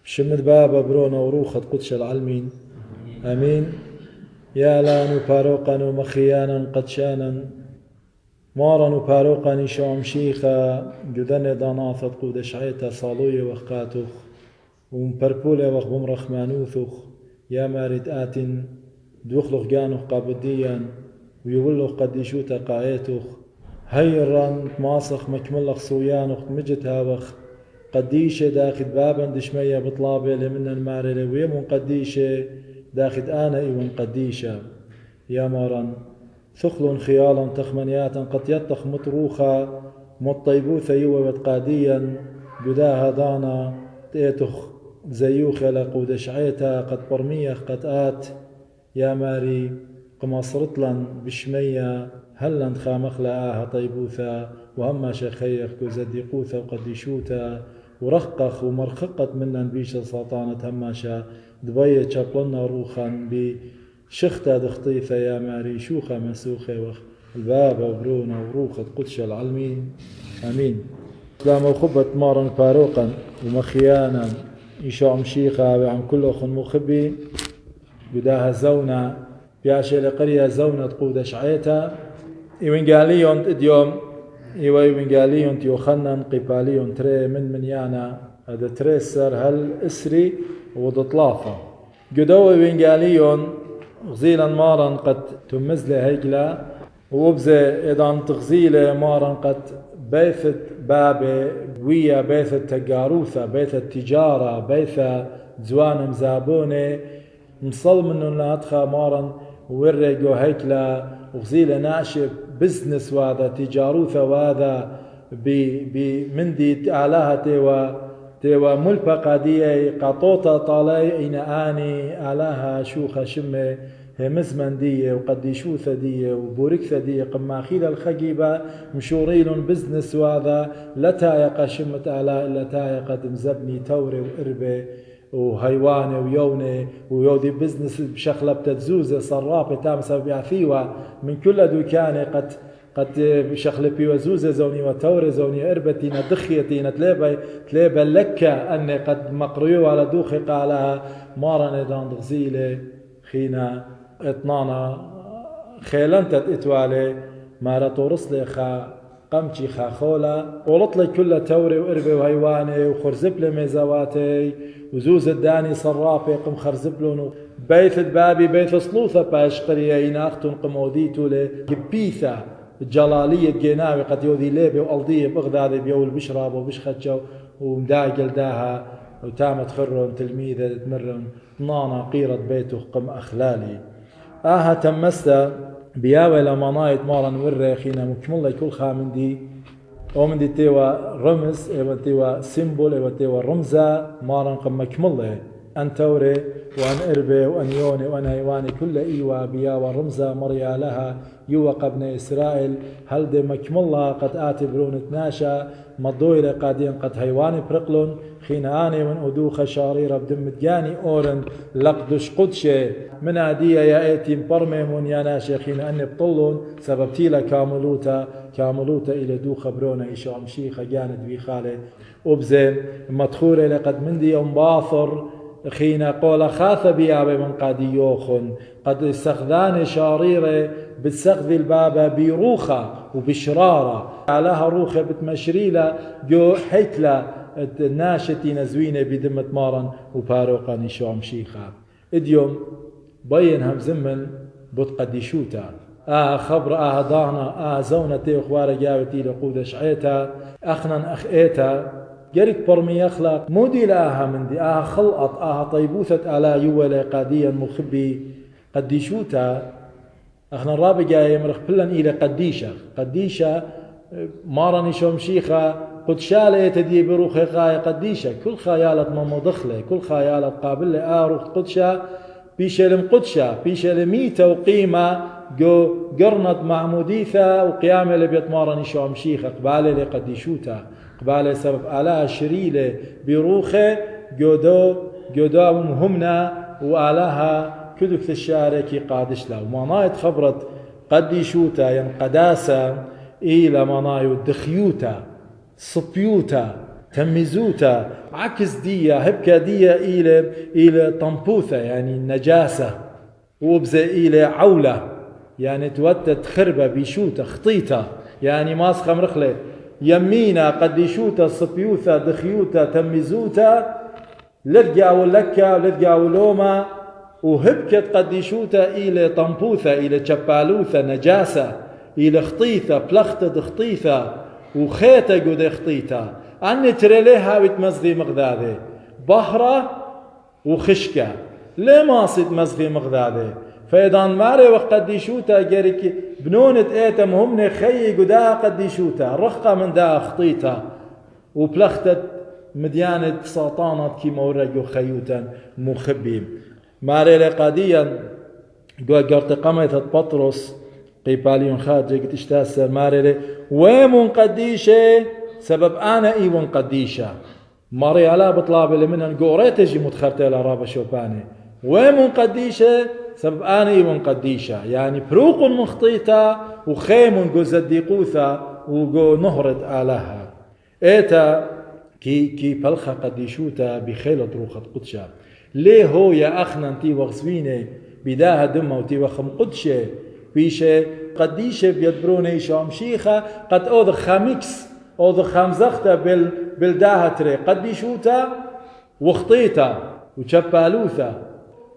شمد بابا برونا وروخة قدش العلمين امين. يا لانو باروقا مخيانا قد شانا مارن باروقا شوم شيخا جدن داناثت قودش عيتا صالوية وخقاتوخ ومبربولة وخبم رخمانوثوخ يا مارد آت دوخلوخ جانوخ قابديا ويولوخ قديشوتا قايتوخ هيران ماسخ مكملخ صويانوخ مجتها وخ قديشة داخد بابا دشمية بطلابة لمن المارلة ويمون قديشة داخد آنا إيوان قديشة يا مارن ثخل خيالا تخمنياتا قد يطخ مطروخا مطيبوثا يووت قاديا جداها دانا تيتخ زيوخ لقود شعيتا قد برميخ قد آت يا ماري قماصرطلا بشمية هلا خامخ لآها طيبوثا وهما شيخيخ كزديقوثا وقديشوتا ورخقخ ومرخقت منا بيش سلطانة هماشا دبية شابلنا روخا بشختا دخطيثة يا ماري شوخة مسوخة وخ الباب وبرونا وروخة قدش العلمين امين. سلام وخبت مارا فاروقا ومخيانا إيشو مشيخة وعم كل أخ مخبي بداها زونا بياشي لقرية زونا تقود شعيتا إيوانجاليون اديوم إيوانجاليون تيوخنن قباليون تري من يانا هذا تري سر هل اسري ودطلافة قدو إيوانجاليون غزيلا مارا قد تمزله هيكلا وبزي إذا تغزيله مارا قد بيثت بابي ويا بيثت تجاروثة بيثت تجارة بيثت زوان مزابونة مصل منه ناتخا مارا ورقو هيكلا وغزيلة ناشب بزنس وهذا تجاروثة وهذا بمندي علاها تيوا ملبا قادية قطوطة طالي إين آني علاها شوخة شمة مزمن دية وقديشوثة دية وبوركثة دية قماخيل الخجيبة مشورين بزنس وهذا لتايق شمت آلاء لتايق مزبني توري وإربة وهيواني ويوني ويودي بزنس بشخلة بتتزوزة صرافة تامسة بيعثيوة من كل دوكاني قد بشخلة بيوزوزة زوني وتوري زوني إربتين دخيتين تليبا لك أني قد مقريو على دوخي قالها مارا ندان غزيلة خينا اتنانا خيلانتت اتوالي مارا تورسلي خا قمشي خا خولا ولطلي كل توري وإربي وهيواني وخرزبلي ميزواتي وزوز الداني صرافي قم خرزبلون بيثت بابي بيث صلوثة باش قرية يناختون قموديتو لجبيثة الجلالية جيناوي قد يوذي ليبي وألضية بغداد بيول بشراب وبشخدشو ومداقل داها وتامت خرون تلميذة تمرن نانا قيرة بيته قم أخلالي تمستا بياوي لما نايت مارا وريخينا مكمل كل خامندي ومندي تيوا رمز ايوا تيوا سيمبول ايوا تيوا رمزة مارا قم مكمل أن توري وأن إربي وأن يوني وأن هيواني كل إيوا بياوى رمزة مريا لها يوق ابن إسرائيل هل دي مكملها قد آتي برون تناشا مضويرة قادين قد هيواني برقلون خيناني من أدوخ شاريرة بدم جاني أورن لقدش قدشي من عدية يا ايتي برميمون يا ناشي خيناني بطلون سببتيلا كاملوتا إلى دوخ برونا إيشو مشيخة جاند بيخالي وبزين مدخورة لقد مندي يوم باثر خينا قول خاث بيابي من قاديوخن قد استخذان شاريرة بتسخذ البابا بيروخة وبشرارة علىها روخة بتمشريلة جو حيتلة الناشتي نزوينة بدمة مارن وباروقا نشوم شيخا اديوم بين هم زمن بتقديشوتا خبر ضانا زونة تيخوارة جاوتي لقود شعيتا أخنا أخئيتا جريك برمي يخلق مودي لآها من دي خلقت طيبوثة على يولا قاديا مخبي قديشوتا اخنا الرابع جاي يمرخ بلن إلى قديشة مارني شوم شيخة قد شالة تدي بروخي غاية قديشة كل خيالة مضخلة كل خيالة قابلة آروخ قدشة بيشلم قدشة بيشلم ميتة وقيمة جو قرنت معموديثة وقيامة لبيت مارني شوم شيخة قبالة لقديشوتا قبالة سبب آلاء شريلة بروخة جودو مهمنا وآلاها كدك الشاركي قادش له ومنايت خبرت قديشوتا ين قداسة إلى منايو دخيوتا صبيوتا تمزوتا عكس دية هبكا دية إلى طنبوثة يعني النجاسة، وبزا إلى عولة يعني توتت خربة بيشوتة خطيتة يعني ماسخة مرخلة يمينا قد يشوتة صبيوثة دخيوتة تمزوتا لدقا ولكا لدقا ولوما وهبكت قد يشوتة إلى طنبوثة إلى شبالوثة نجاسة إلى خطيثة بلختة دخطيثة وخيتة قد خطيثة أني ترى ليها بتمزغي مغذاذي بحرة وخشكة ليه ما صيت مزغي مغذاذي فإذا ماري وقد يشوتا جريك بنونة ايتم همني خي قداها قد يشوتا رخة من دا خطيتا وبلختت مديانة ساطانة كي مورجو خيوتا مخبيم ماري لقاديا قرت قمت بطرس قيباليون خارج اشتاسر ماري لي ويمون قديشة سبب أنا إيوان قديشة ماري على بطلاب اللي منها قوريت تجي متخرتي لرابة شوباني ويمون قديشة سبب أنا إيوان قديشة يعني بروق مخطيطة وخيم جو زديقوثة وجو نهرت آلها إيتا كي بلخة قديشوتا بخيلة روخة قدشة ليه هو يا أخنا انتي وغسويني بداها دمه وتي وخم قدشة بيشة قديشة بيدبروني شام شيخة قد أوذ خامكس أوذ خامزختا بالداها تري قديشوتا وخطيتا وشبالوثا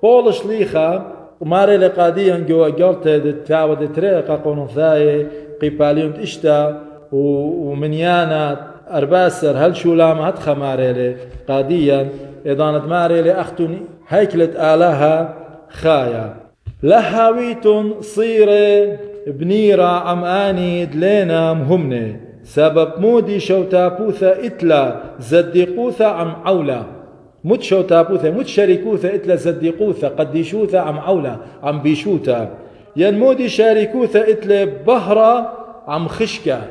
بولش ليخا ماري لقاديا جوا قرت تاود تري قاقون ثاي قيباليون تشتا ومنيانا أرباسر هل شو لام هتخا ماري لي قاديا إذا ماري لي أختني هيكلة آلها خايا لهاويت صيرة بنيرة عماني دلينا مهمنة سبب مودي شوتابوثة إتلا زديقوثة عم عولة مت شوتابوثة مت شريكوثة إتلا زديقوثة قديشوثة عم عولة عم بيشوثة ينمودي شاركوثة إتلا بهرة عم خشكة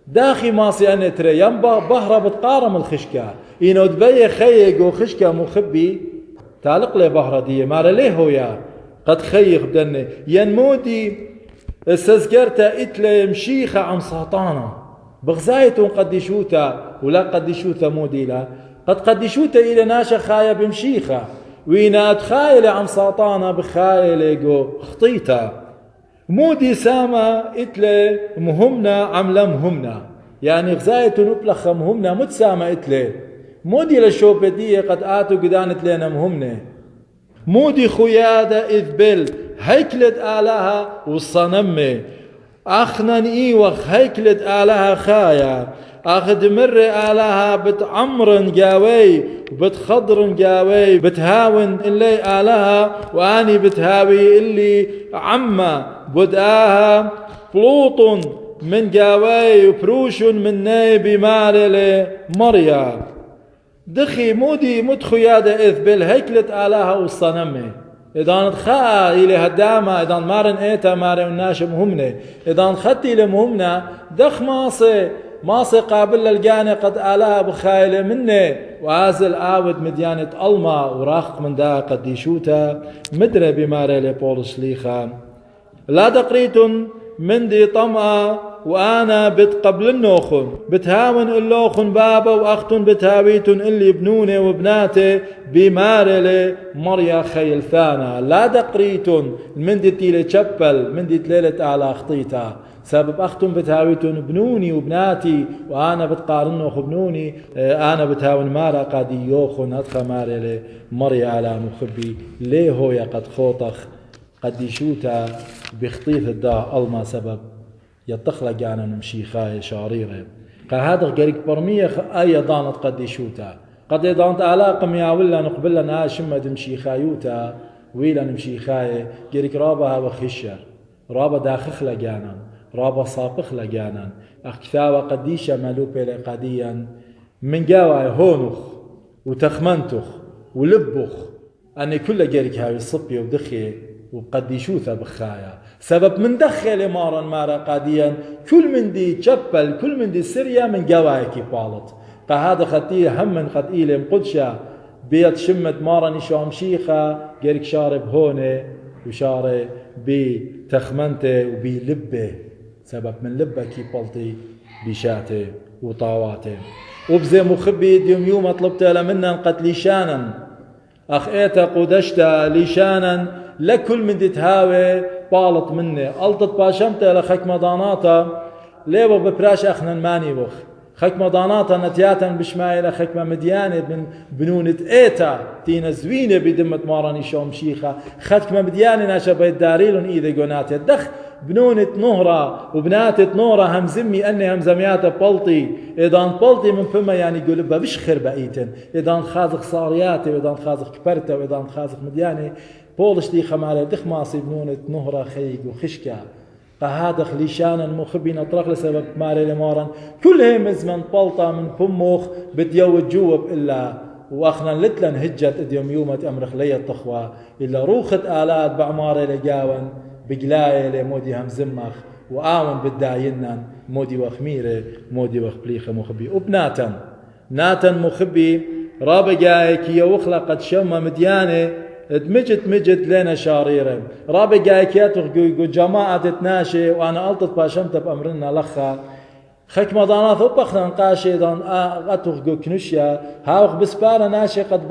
داخي ماسي أنا تري ينبا بهرة بتقارم الخشكة إنو دبي خيق وخشكة مخبي تعلق لي بهرة دي مارا ليه هو يا قد خيق بدني ينمودي استذكرتا إتلا مشيخة عم ساطانة بغزايتون قديشوتا ولا قديشوتا موديلا قد يشوتا إلى ناشا خايا بمشيخة وينا تخايلة عم ساطانة بخايلة جو خطيتا مودي ساما إتلي مهمنا عملا مهمنا يعني غزاية نبلخ مهمنا متساما إتلي مودي للشوبدية قد آتوا قدانت لنا مهمنا مودي خيادة إذ بل هيكلة آلها والصنمة أخنا إيوخ هيكلة آلها خايا أخد مر آلها بتعمرن جاوي وبتخضرن جاوي بتهاون اللي آلها واني بتهاوي اللي عما بدآها بلوط من جاوي وفروش من نيبي مارلي مريا دخي مودي متخيادة إذ بالهيكلة آلها والصنمة إذا نتخاء إلى هدامة إذا مارن إيتا مارن ناشم همنة إذا نخطي إلى مهمنا دخ ماصي قابل للجاني قد آلها بخايلة مني وعازل آود مديانة ألما وراخق من دا قد يشوتا مدري بماري لبولش ليخا لا دقريتن من دي طمأ وأنا بتقبل النوخن بتهاون اللوخن بابا وأختن بتهاويتن اللي بنوني وبناتي بمارلي مريا خيل ثانا لا دقريتن من دي تيلي شبل من دي تليلة على خطيتا سبب أختن بتهاويتن بنوني وبناتي وأنا بتقارنوخ بنوني أنا بتهاون مارا قادي يوخن أدخى مارلي مريا على مخبي ليه هو قد خوطخ قد يشوتا بخطيث الدا ألما سبب يتخلق عنا نمشي خاية شعريرة هذا قريك برمية أي ضانت قد يشوتا قد ضانت علاقة يا ولا نقبل لنا شمة نمشي خايوتا ويلا نمشي خاية قريك رابها وخشر رابا داخخ لقانا رابا صابخ لقانا أخكثاوة قديشة ملوبة لقاديا من قاوة هونخ وتخمنتخ ولبخ أني كل قريك هاي الصبية ودخي وقد يشوث بخايا سبب من دخل مارا قاديا كل من دي تشبل كل من دي سريا من قوايكي بالط فهذا خطير هم من خطيلة مقدشة بيت شمت مارا نشام شيخة قريك شارب هوني وشارب بتخمنته وبلبه سبب من لبه كي بالطي بشاته وطاواته وبزي مخبي ديوم يوم طلبت لمنا قد ليشانا أخ إيتا قدشتا ليشانا لكل من دي تهاوي بالط مني ألطت باشمتا لخك مضاناتا ليبو ببراش أخنا ماني بخ خك مضاناتا نتياتا بشمايلة خك مديانة من بنونة إيتا تينا زوينة بدمة ماراني شوم شيخة خك مديانة ناشا بيت داريلون إذا قنات الدخ بنونة نهرة وبناتة نورة همزمي أني همزمياتة بلطي إذا بلطي من فما يعني قلبها بش خير بقيتن إذا خازق صارياتي وإذا خازق كبرته وإذا خازق مديانة بولش دي خمالة دخماصي بنونة نهرة خيق وخشكة قهادخ ليشانا مخبين أطرق لسبب ماري لمارن كلهم مزمن بلطة من فموخ بديو الجوب إلا واخنا لتلن هجت اديوم يومة امرخ لي التخوى الا روخت آلات بعماري لجاون بقلاية لمودي هم زمخ وآمن بالداينن مودي وخميرة مودي وخبليخة مخبي وبناتن ناتن مخبي رابقاي كي وخلا قد شمة مديانة مجد لنا شاريرة رابقاي كياتوخ جماعة تناشي وانا قلتت باشمت بأمرنا لخا خك مضانات وبخنا نقاشي دان غتوخ كنشيا هاوخ بسبارة ناشي قد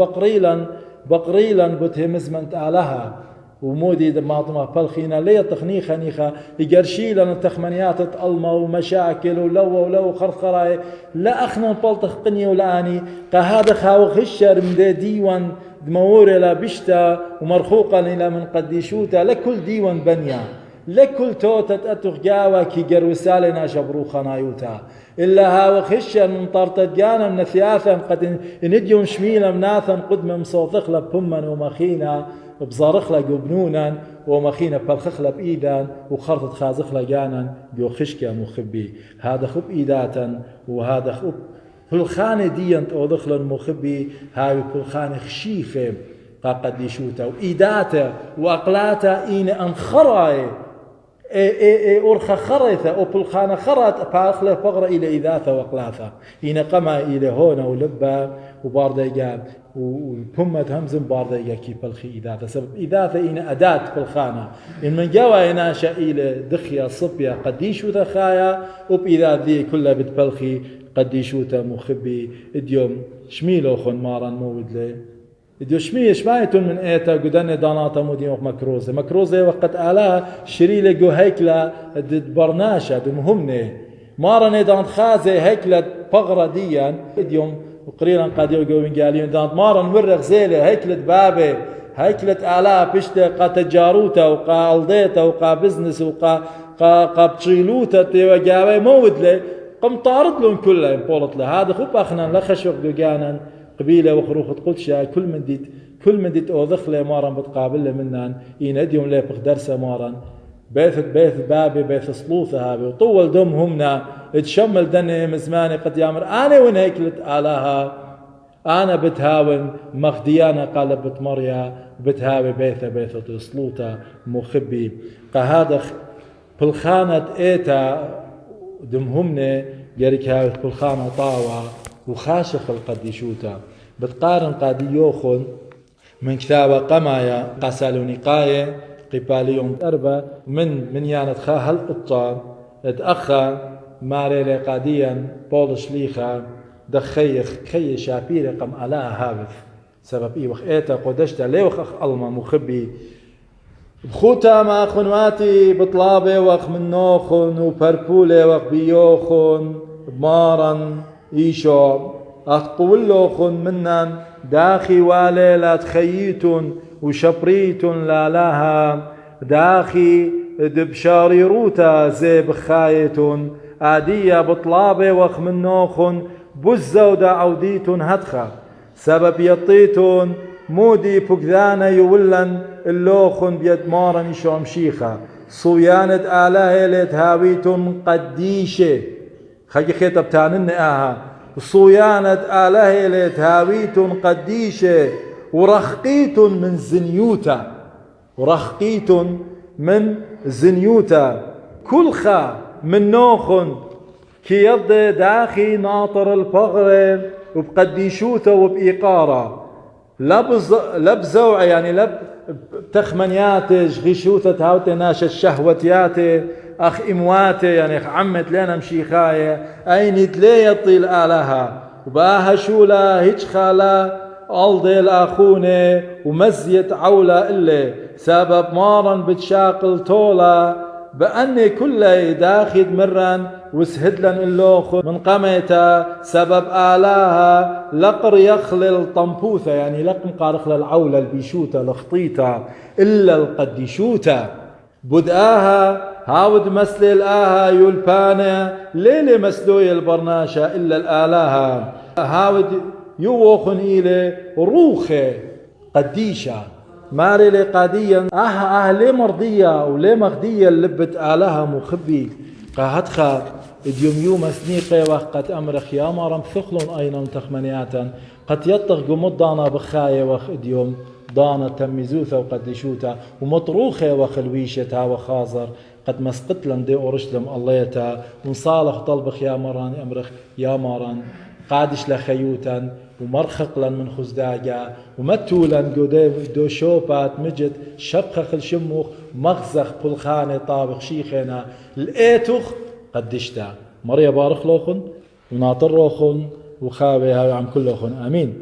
بقريلا بتهمزمنت علىها ومودي دماطمة بالخينا ليه تخنيخة نيخة يقرشي لنا تخمنيات تألمة ومشاكل ولو خرخراي لا أخنا بلطخ قنية ولاني قهذا خاوخ الشر من ديوان دموري لا بشتا ومرخوقا إلى من قديشوتا لكل ديوان بنيا لكل توتة أتوخ جاوة كي جروسالنا شبروخا نايوتا إلا هاوخ الشر من طارتة جانا من ثياثا قد نديون شميلا مناثا قدم مصوثخ لبهما ومخينا بزارخلا جبنونا ومخينا بالخخلا بإيدان وخرطت خازخلا جانا جو خشكا مخبي هذا خب إيداتا وهذا خب الخانة ديانت أوضخلا مخبي هاي الخانة خشيخة قد يشوتا وإيداتا وأقلاتا إين أنخراي أرخى خرثة أو بالخانة خرط فأخله فقر إلى إذاثة وأقلاثة إين قما إلى هنا ولبا وبارديجا والبمة همزم بارديجا كي بالخي إذاثة سبب إذاثة إين أداة بالخانة إن من جوا يناشا إلى دخيا صبيا قد يشوتا خايا وبإذا ذي كلها بتبلخي قد يشوتا مخبي إديوم شميلو خن مارا مود لي إديو شمايتون من إيتا قدن داناتا مودي مكروزة وقت آلا شريلة جو هيكلا برناشا دمهمني مارا ندان خازي هيكلا بغرة ديان إديوم وقريرا قد يوقعون قاليون دان مارا نورغ زيلة هيكلة بابي هيكلة آلا بشتا قا تجاروتا وقا ألديتا وقا بزنس وقا بتشيلوتا تيوغاوي مود لي قم طارد لهم كلهم بولط له هذا خب أخنا لخشوق دوغانا قبيلة وخروخ تقولشا كل من ديت أوضخ لي مارا بتقابل منان ينديهم لي بقدرسة مارا بيث بابي بيث صلوثة هابي وطول دمهمنا تشمل دني مزماني قد يامر أنا وين هيكلت آلاها أنا بتهاون مخديانا قال بتمريا بتهاوي بيث صلوثة مخبي قهادخ بالخانة إيتا دمهمنا جريك هاي بالخانة طاوة وخاشخ القديشوتا بتقارن قاديوخن من كتابة قمايا قسالونيقاية قباليون أربا من يانت خا القطة اتأخى ماريلي قاديا بولش ليخا دخيخ خي شابيري قم ألا هابث سبب إيوخ إيتا قدشتا ليوخ أخ ألما مخبي بخوتا ما خنواتي بطلابي وخ من نوخن وبربولي وخ بيوخن بمارن إيشو أتقولوخن منن داخي والي لا تخييتن وشبريت لا لها داخي دبشاريروتا زي بخايتن آدية بطلابي وخ من نوخن بزو دا عوديتن هدخا سبب يطيتن مودي بكذانا يولن اللوخن بيد مارن يشوم شيخا صويانة آلاهي لتهاويتن قديشة خي خيطب تانن صويانة آلاهي لتهاويتن قديشة ورخقيتن من زنيوتا ورخقيتن من زنيوتا كل خا من نوخن كي يضي داخي ناطر الفغر وبقديشوتا وبإيقارة لبزوع يعني لب تخمنياتي غيشوتا هاوتي ناشا الشهوتياتي أخ إمواتي يعني عمت لنا مشيخاية أين تلي يطيل آلها وباها شولا هيج خالا ألضي الأخونة ومزيت عولا إلي سبب مارا بتشاقل طولا بأني كله داخد مرا وسهدلن اللوخ من قميتا سبب آلاها لقر يخلل طنبوثة يعني لقم قارخ للعولة البيشوتة الخطيطة إلا القديشوتة بدآها هاود مسل الآها يلبانا ليلة مسلوي البرناشة إلا الآلاها هاود يوخن إلي روخة قديشة ماري لي قاديا ليه مرضية وليه مغدية اللبت آلها مخبي قاهدخا اديوم يوم سنيقة وقت أمرخ يا مرم ثخلون أيضا تخمنياتا قد يطغ قمد دانا بخاية وخ اديوم دانا تميزوثا وقدشوتا ومطروخة وخلويشتا وخازر قد مسقتلن دي أورشلم الليتا ونصالح طلبخ يا مران أمرخ يا مران قادش لخيوتا ومرخقلا من خزداجا ومتولا دو شوبات مجد شبخخ الشموخ مغزخ بلخانة طابخ شيخنا الاتوخ قدشتا مريا بارخ لوخن وناطر روخن وخاوي هاي عم كلوخن امين.